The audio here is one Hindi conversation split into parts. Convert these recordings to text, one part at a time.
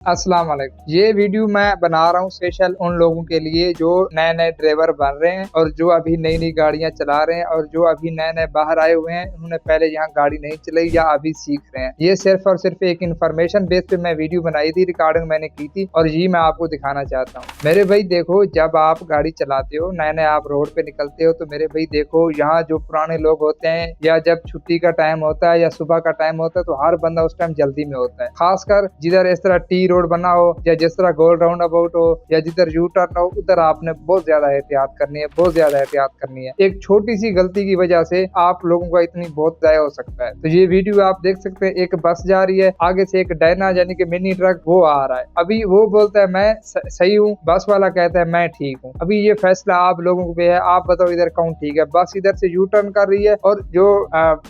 अस्सलाम वालेकुम। ये वीडियो मैं बना रहा हूँ स्पेशल उन लोगों के लिए जो नए नए ड्राइवर बन रहे हैं और जो अभी नई नई गाड़ियां चला रहे हैं और जो अभी नए नए बाहर आए हुए हैं, उन्होंने पहले यहाँ गाड़ी नहीं चलाई या अभी सीख रहे हैं। ये सिर्फ और सिर्फ एक इन्फॉर्मेशन बेस पे मैं वीडियो बनाई थी, रिकॉर्डिंग मैंने की थी और ये मैं आपको दिखाना चाहता हूँ। मेरे भाई देखो, जब आप गाड़ी चलाते हो, नए नए आप रोड पे निकलते हो, तो मेरे भाई देखो, यहाँ जो पुराने लोग होते हैं या जब छुट्टी का टाइम होता है या सुबह का टाइम होता है, तो हर बंदा उस टाइम जल्दी में होता है। खासकर जिधर इस तरह टी रोड बना हो या जिस तरह गोल राउंड अबाउट हो या जिधर यू टर्न हो, उधर आपने बहुत ज्यादा एहतियात करनी है, बहुत ज्यादा एहतियात करनी है। एक छोटी सी गलती की वजह से आप लोगों का इतनी बहुत जाया हो सकता है। तो ये वीडियो आप देख सकते हैं, एक बस जा रही है, आगे से एक डायना यानी कि मिनी ट्रक वो आ रहा है। अभी वो बोलता है मैं सही हूँ, बस वाला कहता है मैं ठीक हूँ। अभी ये फैसला आप लोगों पे है, आप बताओ इधर कौन ठीक है। बस इधर से यू टर्न कर रही है और जो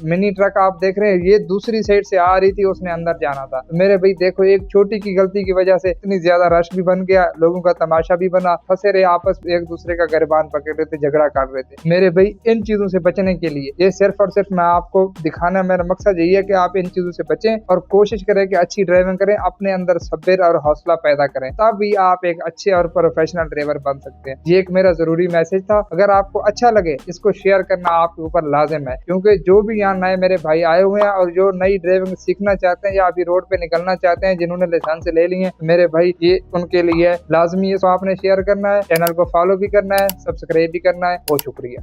मिनी ट्रक आप देख रहे हैं, ये दूसरी साइड से आ रही थी, उसने अंदर जाना था। तो मेरे भाई देखो, एक छोटी की गलती की वजह से इतनी ज्यादा रश भी बन गया, लोगों का तमाशा भी बना, फंसे रहे आपस में, एक दूसरे का गिरबान पकड़ रहे थे, झगड़ा कर रहे थे। मेरे भाई इन चीजों से बचने के लिए ये सिर्फ और सिर्फ मैं आपको दिखाना, मेरा मकसद यही है कि आप इन चीजों से बचें और कोशिश करें कि अच्छी ड्राइविंग करें, अपने अंदर सब्र और हौसला पैदा करें, तब भी आप एक अच्छे और प्रोफेशनल ड्राइवर बन सकते हैं। ये एक मेरा जरूरी मैसेज था। अगर आपको अच्छा लगे, इसको शेयर करना आपके ऊपर लाजिम है, क्योंकि जो भी यहाँ नए मेरे भाई आए हुए हैं और जो नई ड्राइविंग सीखना चाहते हैं या अभी रोड पे निकलना चाहते हैं, जिन्होंने लाइसेंस ले लिए, मेरे भाई ये उनके लिए लाजमी है। तो आपने शेयर करना है, चैनल को फॉलो भी करना है, सब्सक्राइब भी करना है। बहुत शुक्रिया।